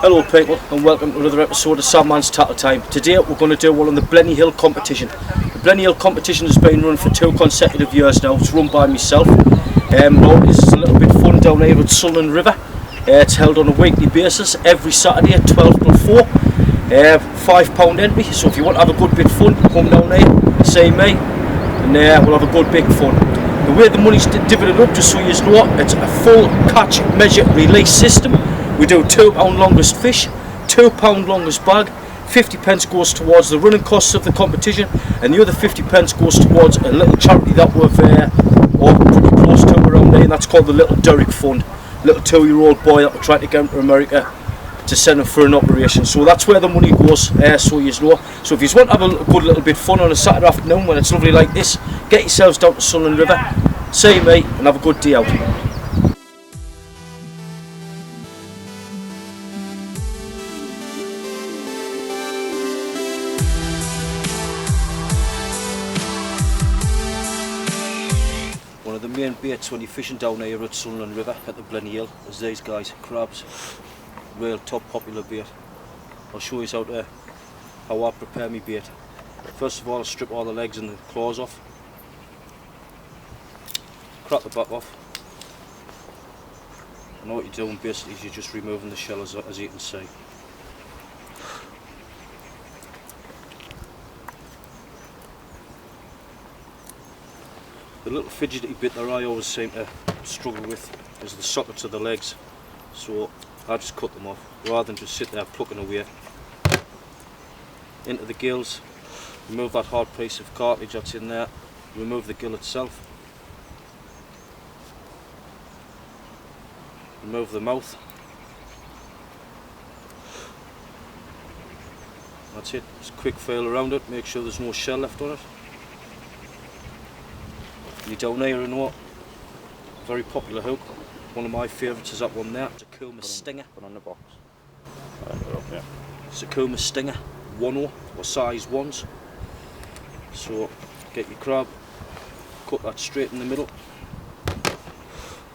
Hello people and welcome to another episode of Sandmans Tackle Time. Today we're going to do one on the Blenny Hill competition. The Blenny Hill competition has been run for 2 consecutive years now. It's run by myself. It's a little bit fun down here at Sullen River. It's held on a weekly basis every Saturday at 12 till 4. £5 entry, so if you want to have a good bit of fun, come down here, see me, and we'll have a good big fun. The way the money's divided up, just so you know, it's a full catch, measure, release system. We do £2 longest fish, £2 longest bag, 50p goes towards the running costs of the competition, and the other 50p goes towards a little charity that we've all pretty close to around there, and that's called the Little Derrick Fund. Little 2-year-old boy that we're trying to get into America to send him for an operation. So that's where the money goes, so you know. So if you want to have a good little bit of fun on a Saturday afternoon when it's lovely like this, get yourselves down to Sullen River, see me, and have a good day out. One of the main baits when you're fishing down here at Sandmans River at the Blenny Hill is these guys, crabs. Real top popular bait. I'll show you how I prepare my bait. First of all, I'll strip all the legs and the claws off. Crack the back off. And what you're doing basically is you're just removing the shell as you can see. The little fidgety bit that I always seem to struggle with is the sockets of the legs, so I just cut them off rather than just sit there plucking away. Into the gills, remove that hard piece of cartilage that's in there, remove the gill itself, remove the mouth. That's it, just a quick feel around it, make sure there's no shell left on it. You down here and what? Very popular hook. One of my favourites is that one there. It's a Kuma Stinger. Put on the box. Yeah. It's a Kuma Stinger 1/0 or size 1s. So get your crab, cut that straight in the middle.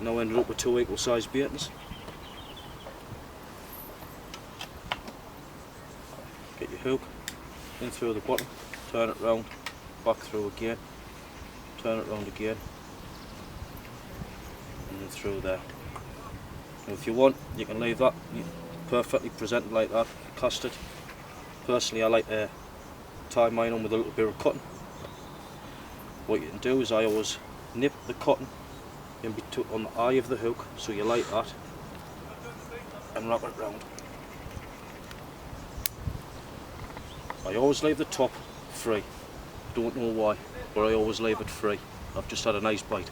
Now ended up with 2 equal size baitings. Get your hook in through the bottom, turn it round, back through again. Turn it round again and then through there. Now if you want, you can leave that perfectly presented like that, cast it. Personally I like to tie mine on with a little bit of cotton. What you can do is I always nip the cotton in between on the eye of the hook, so you like that, and wrap it round. I always leave the top free, don't know why, but I always leave it free. I've just had a nice bite.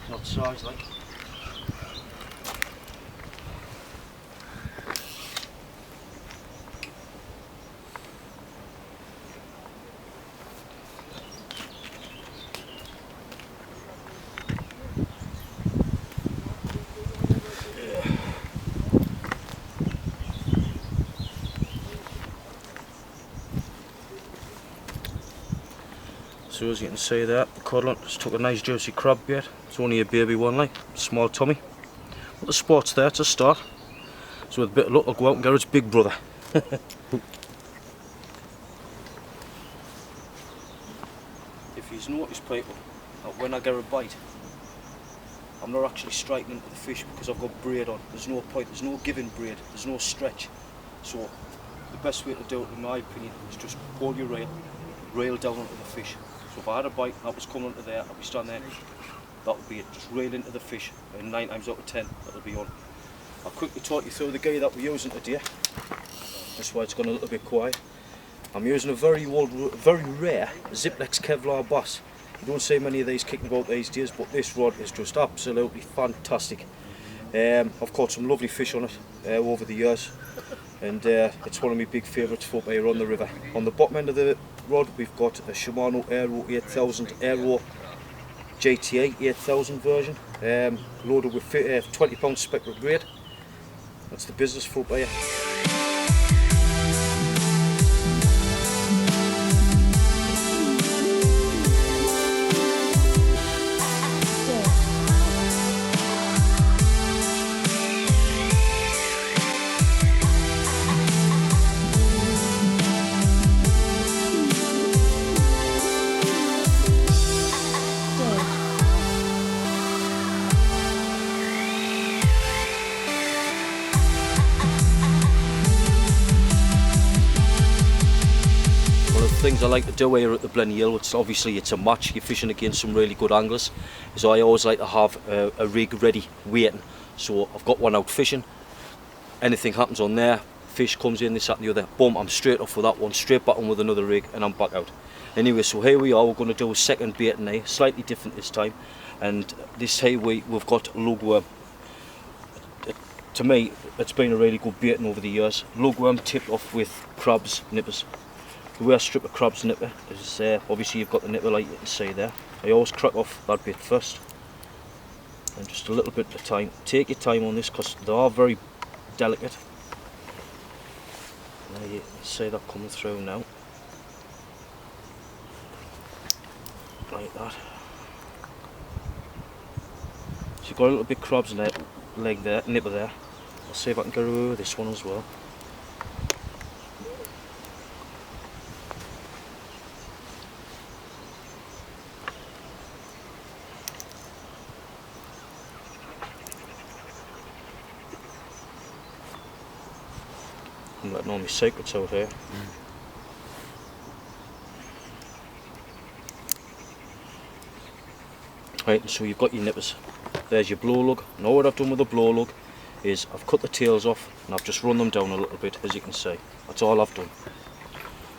Not size like. So as you can see there, the cuddling just took a nice juicy crab bait. It's only a baby one, like small tummy. But the spot's there to start. So with a bit of luck I'll go out and get its big brother. If you've noticed people, that when I get a bite, I'm not actually striking into the fish because I've got braid on. There's no point, there's no giving braid, there's no stretch. So the best way to do it in my opinion is just hold your rail down onto the fish. So if I had a bite that was coming into there, I'd be standing there, that would be it, just rail into the fish, and 9 times out of 10 that'll be on. I'll quickly talk you through the gear that we're using today. That's why it's gone a little bit quiet. I'm using a very rare Ziplex Kevlar bass. You don't see many of these kicking about these days, but this rod is just absolutely fantastic. I've caught some lovely fish on it over the years, and it's one of my big favourites for up here on the river. On the bottom end of the rod we've got a Shimano Aero 8000 Aero GTA 8000 version, loaded with 20 pound spectral grade. That's the business for buyer. Things I like to do here at the Blenny Hill, it's a match, you're fishing against some really good anglers, so I always like to have a rig ready waiting. So I've got one out fishing, anything happens on there, fish comes in, this, that and the other, boom, I'm straight off with that one, straight back on with another rig and I'm back out. Anyway, so here we are, we're going to do a second bait now, slightly different this time, and this here we've got lugworm. To me, it's been a really good baiting over the years. Lugworm tipped off with crabs, nippers. The way I strip a crab's nipper is, obviously you've got the nipper like you can see there. I always crack off that bit first, and just a little bit of time. Take your time on this because they are very delicate. Now you can see that coming through now, like that. So you've got a little bit crab's leg there, nipper there. I'll see if I can get away with this one as well. I'm letting all my secrets out here. Right, so you've got your nippers. There's your blow lug. Now what I've done with the blow lug is I've cut the tails off and I've just run them down a little bit, as you can see. That's all I've done.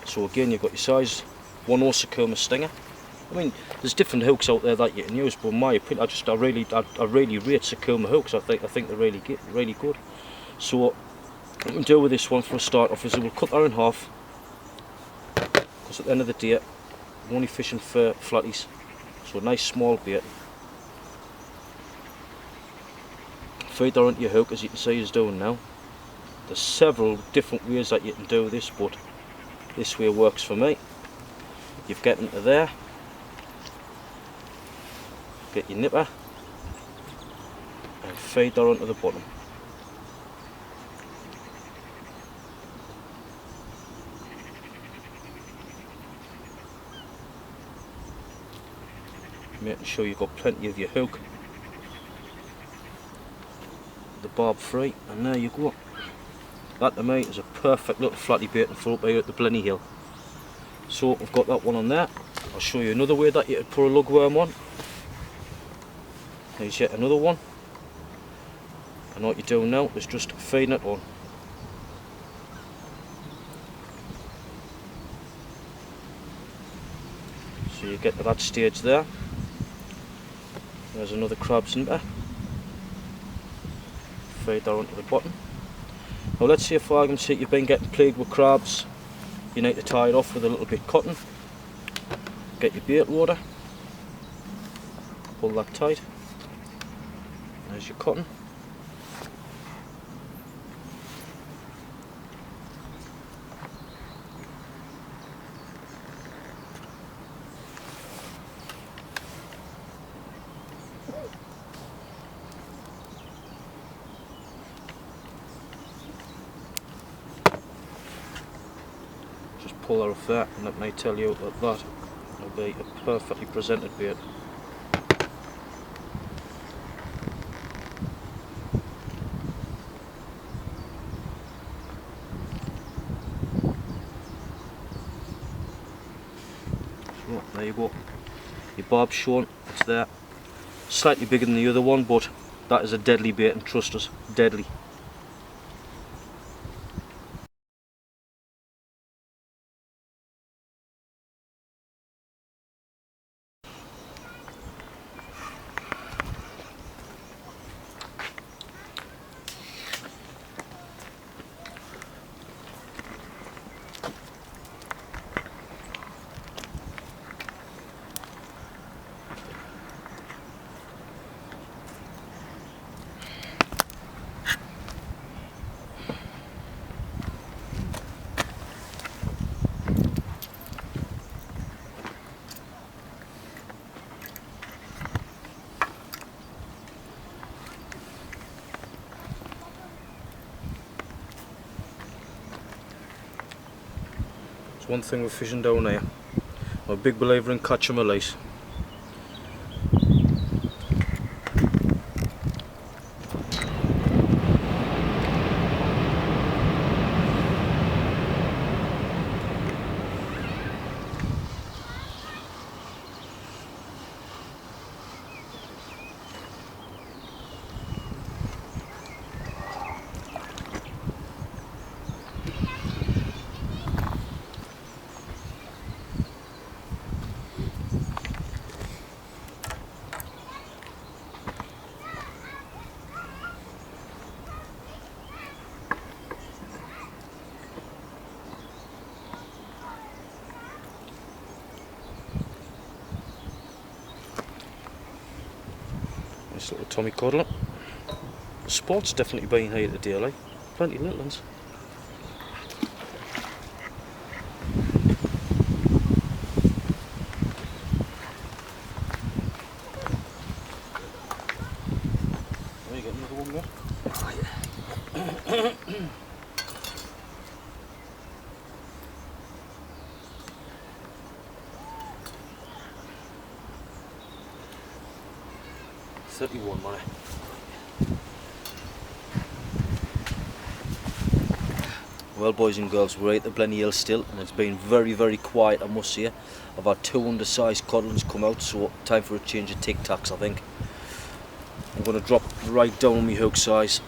So again, you've got your size 1/0 Sakuma stinger. I mean, there's different hooks out there that you can use, but in my opinion, I really rate Sakuma hooks. I think they're really good. So what we can do with this one for a start off is we'll cut that in half, because at the end of the day we're only fishing for flatties, so a nice small bait. Feed that onto your hook, as you can see he's doing now. There's several different ways that you can do this, but this way works for me. You've get into there, get your nipper and feed that onto the bottom. Making sure you've got plenty of your hook, the barb free, and there you go. That to me is a perfect little flatty baiting for up here at the Blenny Hill. So we've got that one on there. I'll show you another way that you could put a lugworm on. There's yet another one, and what you're doing now is just feeding it on. So you get to that stage there. There's another crab's nipper. Feed that onto the bottom. Now let's say for argument's sake you've been getting plagued with crabs, you need to tie it off with a little bit of cotton. Get your bait loader, pull that tight. There's your cotton. Pull that off that, and let me tell you that that will be a perfectly presented bait. So there you go, your barb's shown, it's there. Slightly bigger than the other one, but that is a deadly bait, and trust us, deadly. It's one thing with fishing down here. I'm a big believer in catch 'em release. Nice little Tommy Codler. Sport's definitely been here today, like. Plenty of little ones. There you get another one there. $31 money. Well, boys and girls, we're at the Blenny Hill still, and it's been very quiet, I must say. I've had 2 undersized codlins come out, so time for a change of tic tacs, I think. I'm going to drop right down on my hook size,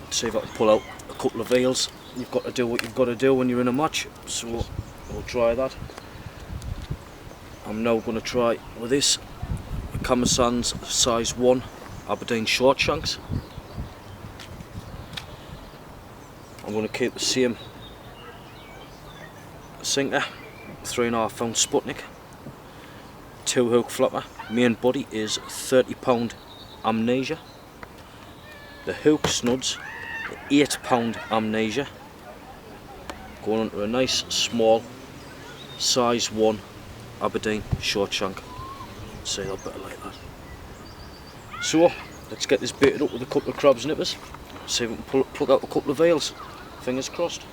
see if I can pull out a couple of eels. You've got to do what you've got to do when you're in a match, so we'll try that. I'm now going to try with this Sandmans size 1 Aberdeen short shanks. I'm going to keep the same sinker, 3.5 pound Sputnik, 2 hook flopper. Main body is £30 Amnesia. The hook snuds, £8 Amnesia. Going onto a nice small size 1 Aberdeen short shank. Say that better like that. So let's get this baited up with a couple of crabs nippers. See if we can pluck out a couple of eels. Fingers crossed.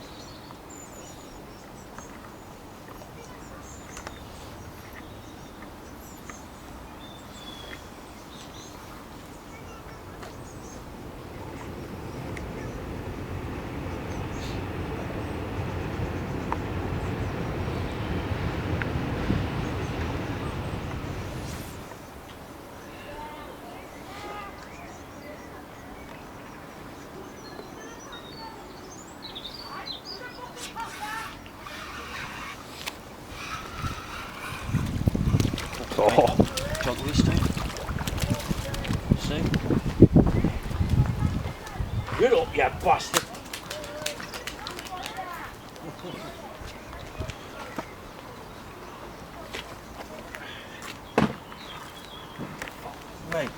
Oh, juggly stuff. See? Get up, you bastard! Mate.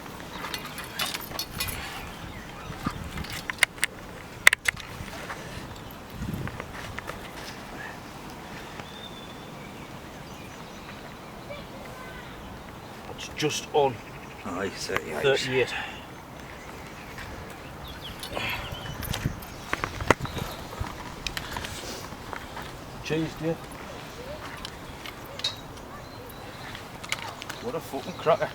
Just on 38. Cheese, dear. What a fucking cracker.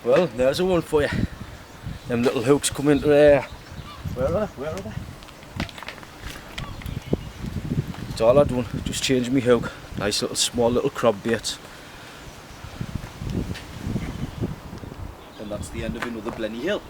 Well, there's a one for you. Them little hooks come into there. Where are they? Where are they? That's all I've done, just changed my hook. Nice little small little crab bait. And that's the end of another Blenny Hill.